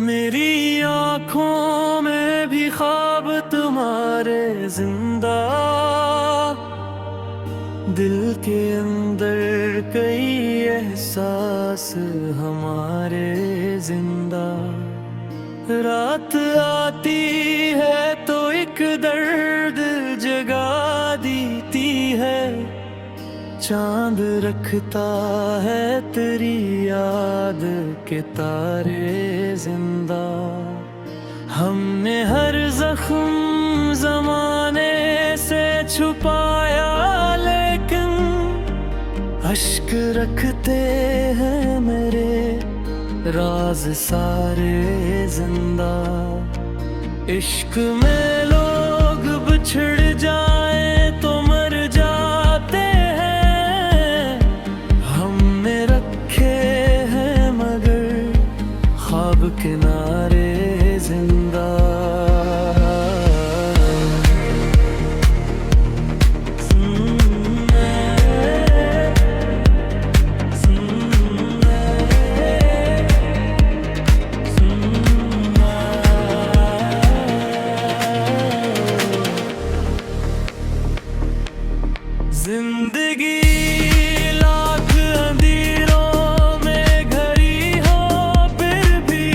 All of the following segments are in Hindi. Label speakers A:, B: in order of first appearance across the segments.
A: मेरी आँखों में भी ख्वाब तुम्हारे जिंदा, दिल के अंदर कई एहसास हमारे जिंदा। रात आती है तो एक दर्द जगा देती है, चांद रखता है तेरी याद के तारे जिंदा। हमने हर जख्म जमाने से छुपाया, लेकिन अश्क रखते हैं मेरे राज सारे जिंदा। इश्क में लोग बिछड़ जाए तो मर जाते हैं, हमने रखे हैं मगर ख्वाब किनारे जिंदा। जिंदगी लाख अंधेरों में घड़ी हो, फिर भी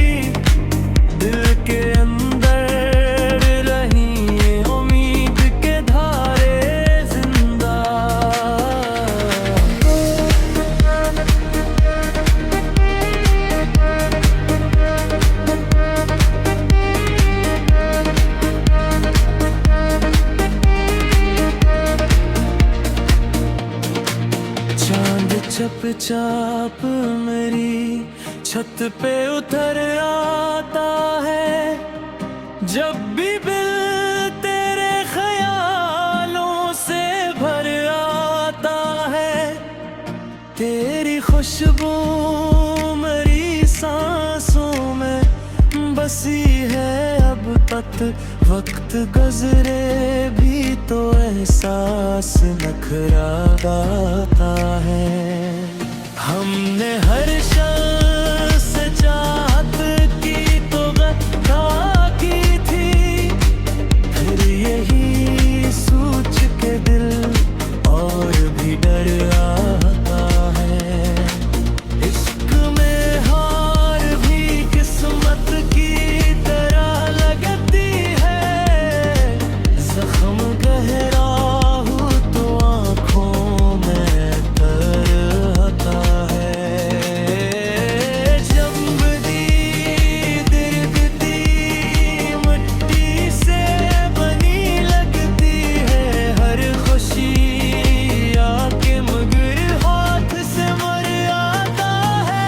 A: दिल के अंदर रही ये उम्मीद के धारे जिंदा। चांद चपचाप मेरी छत पे उतर आता है, जब भी दिल तेरे ख्यालों से भर आता है। तेरी खुशबू मेरी सांसों में बसी है अब तक, वक्त गुजरे भी तो एहसास नखरा आता है। हमने हर शख्स से चाहत की तो गद्दा की थी, फिर यही सोच के दिल और भी डर आता है। इश्क में हार भी किस्मत की तरह लगती है, जख्म गहरा हो तो आँखों में तर आता है। चंबदी दिरकती मिट्टी से बनी लगती है हर खुशी आके, मगर हाथ से मर आता है।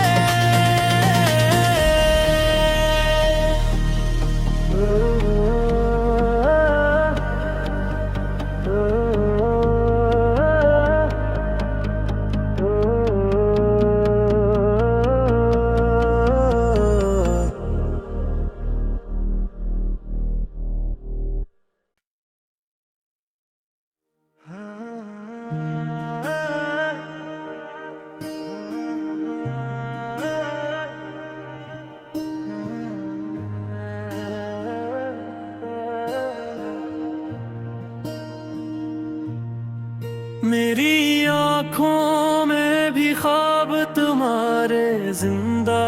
A: मेरी आँखों में भी ख्वाब तुम्हारे जिंदा,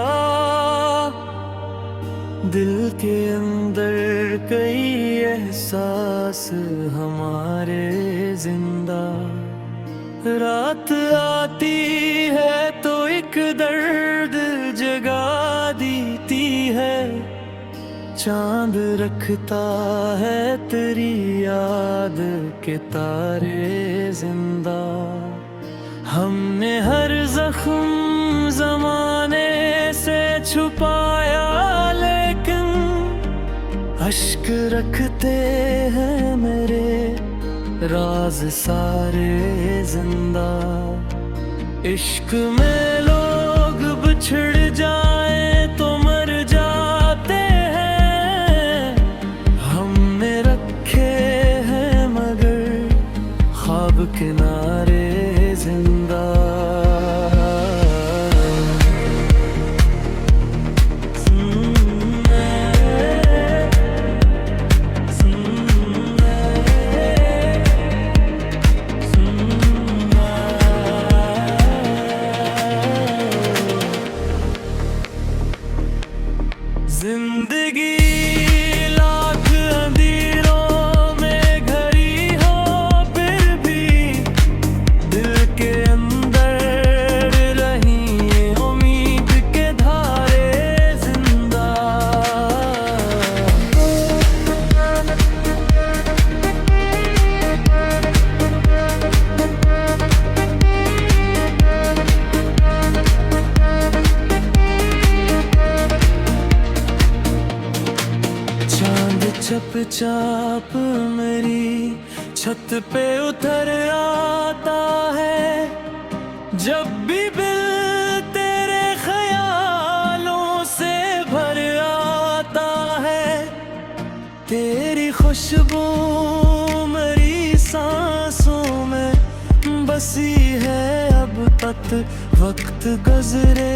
A: दिल के अंदर कई एहसास हमारे जिंदा। रात आती है तो एक दर्द जगा देती है, चांद रखता है तेरी याद के तारे जिंदा। हमने हर जख्म जमाने से छुपाया, लेकिन अश्क रखते हैं मेरे राज सारे जिंदा। इश्क में लोग बिछड़ जाए तो मर जाते हैं, हमने रखे हैं मगर ख्वाब किनारे जिंदा। चपचाप मेरी छत पे उतर आता है। जब भी दिल तेरे ख्यालों से भर आता है, तेरी खुशबू मेरी सांसों में बसी है अब तक। वक्त गुजरे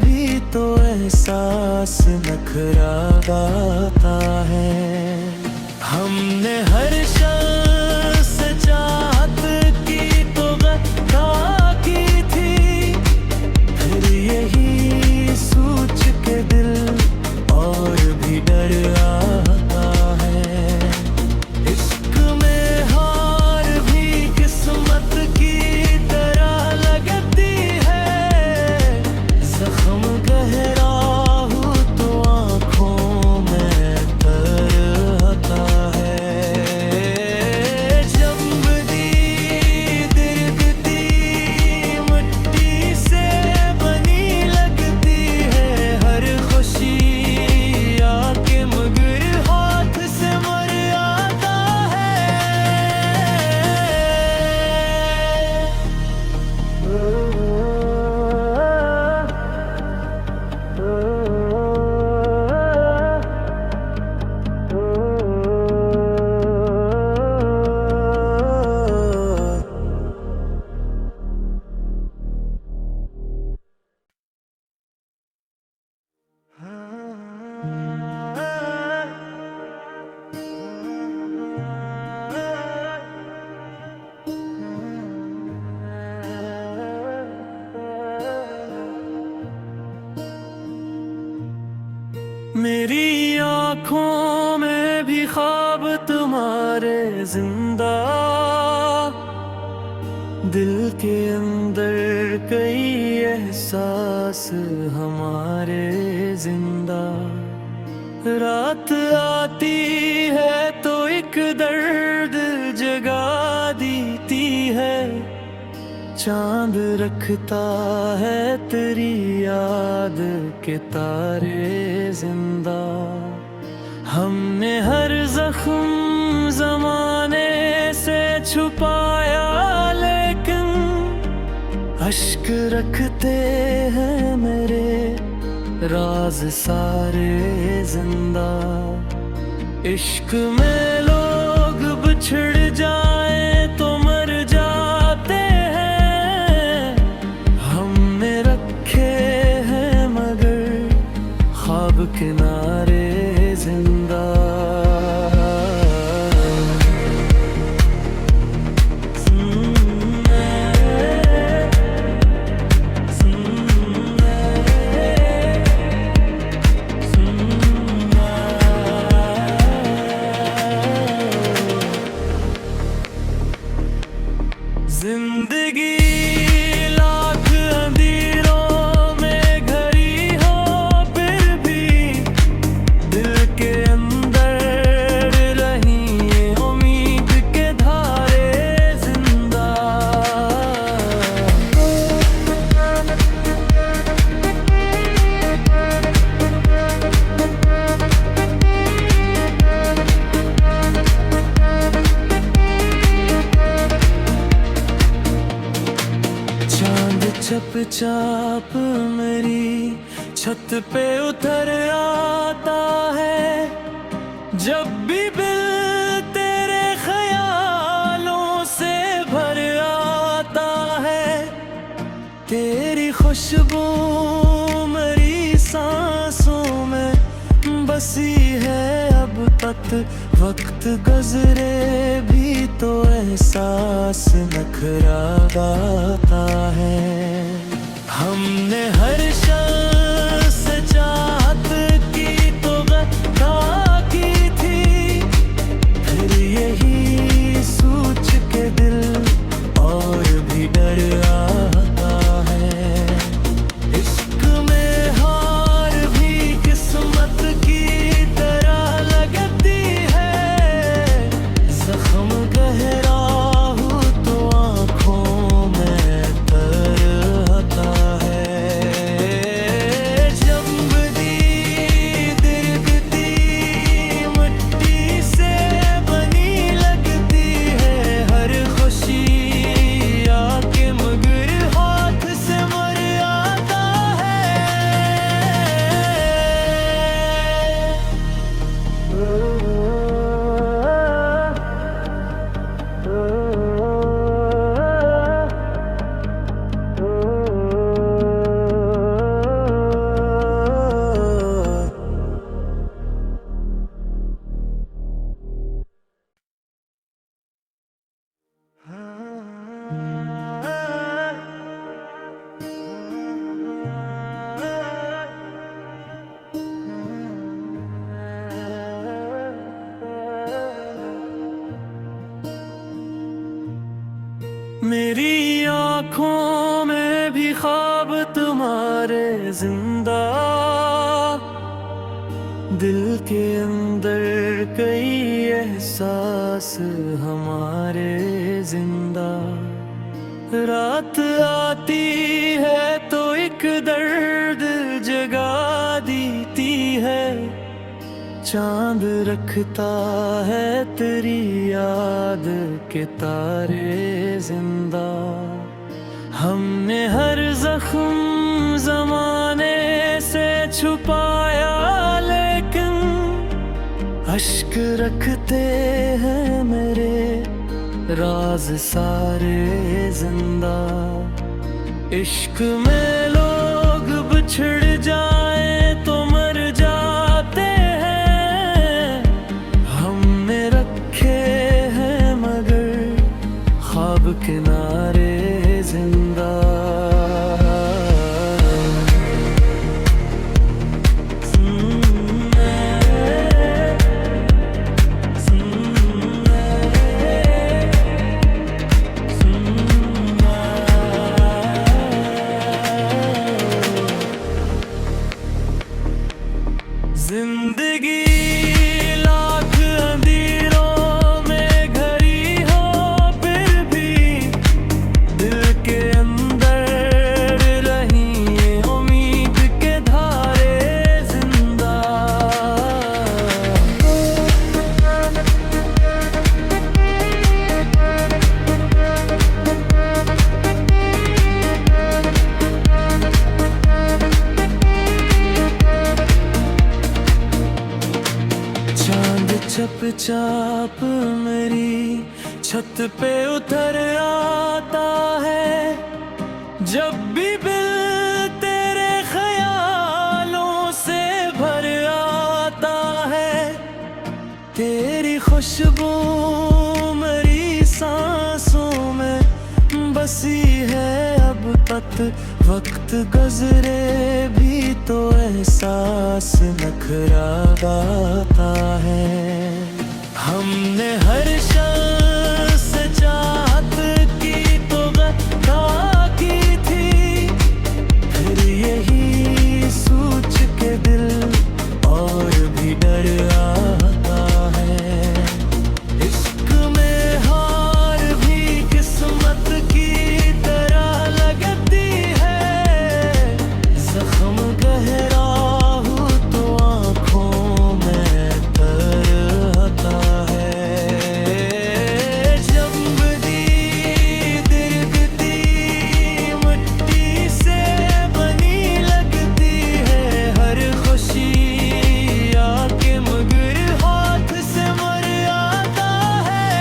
A: भी तो एहसास नखरा आता है। हमने हर शख्स से चाहत की तो गदा की थी, फिर यही सोच के दिल और भी डर आता है। इश्क में हार भी किस्मत की तरह लगती है। जख्म गहरा हो तो आँखों में तर आता है। जम्बदी दिरकती मिट्टी से बनी लगती है हर खुशी आके, मगर हाथ से मर आता है। मेरी आँखों में भी ख्वाब तुम्हारे जिंदा, दिल के अंदर कई एहसास हमारे जिंदा। रात आती है तो एक दर्द जगा देती है, चांद रखता है तेरी याद के तारे जिंदा। हमने हर जख्म जमाने से छुपाया, लेकिन अश्क रखते हैं मेरे राज सारे जिंदा। इश्क में लोग बिछड़ जाए तो मर जाते हैं, हमने रखे हैं मगर ख्वाब किनारे जिंदा। जिंदगी लाख अंधेरों में घरी हो, फिर भी दिल के अंदर रही ये उम्मीद के धारे जिंदा। चांद चपचाप मेरी छत पे उतर आता है। जब भी दिल तेरे ख्यालों से भर आता है, तेरी खुशबू मेरी सांसों में बसी है अब तक। वक्त गुजरे भी तो एहसास नखरा आता है। हमने हर शख्स से चाहत की तो गदा की थी, फिर यही सोच के दिल और भी डर आता है। इश्क में हार भी किस्मत की तरह लगती है। जख्म गहरा हो तो आँखों में तर आता है। मेरी आँखों में भी ख्वाब तुम्हारे जिंदा, दिल के अंदर कई एहसास हमारे जिंदा। रात आती है तो एक दर्द जगा देती है, चांद रखता है तेरी याद के तारे जिंदा। हमने हर जख्म जमाने से छुपाया, लेकिन अश्क रखते हैं मेरे राज सारे जिंदा। इश्क में लोग बिछड़ जाएं तो मर जाते हैं, हमने रखे हैं मगर ख्वाब किनारे जिंदा। जिंदगी लाख अंधेरों में घड़ी हो, फिर भी दिल के अंदर रही ये उम्मीद के धारे जिंदा। चांद चपचाप मेरी छत पे उतर आता है, जब भी दिल तेरे ख्यालों से भर आता है। तेरी खुशबू मेरी सांसों में बसी है अब तक, वक्त गुजरे भी तो एहसास नखरा आता है। हमने हर शख्स से चाहत की तो गदा की थी, फिर यही सोच के दिल और भी डर आता है। इश्क में हार भी किस्मत की तरह लगती है, जख्म गहरा हो तो आँखों में तर आता है। जब भी दिरकती मिट्टी से बनी लगती है, हर खुशी आके मगर हाथ से मर आता है।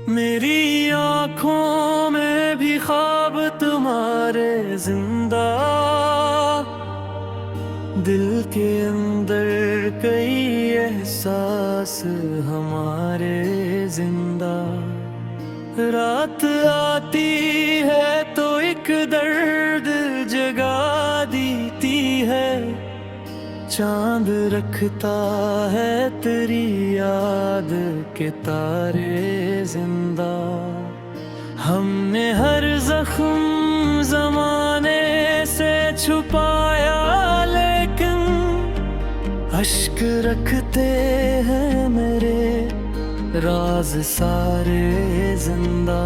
A: मेरी आँखों में भी ख्वाब तुम्हारे जिंदा, दिल के अंदर कई एहसास हमारे जिंदा। रात आती है तो एक दर्द जगा देती है, चांद रखता है तेरी याद के तारे जिंदा। हमने हर जख्म जमाने से छुपाया, लेकिन अश्क रखते हैं मेरे राज सारे जिंदा।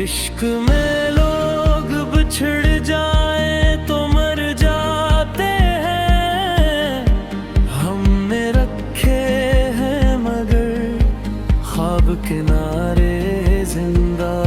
A: इश्क में लोग बिछड़ जाएं तो मर जाते हैं, हमने रखे हैं मगर ख्वाब किनारे जिंदा।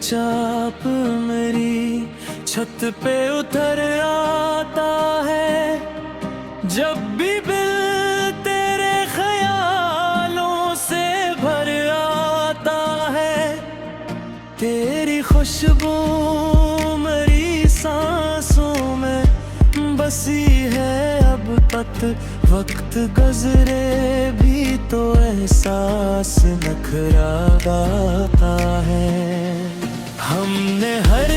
A: चाप मेरी छत पे उतर आता है। जब भी दिल तेरे ख्यालों से भर आता है, तेरी खुशबू मेरी सांसों में बसी है अब तक। वक्त गुजरे भी तो एहसास नखरा आता है। हमने हर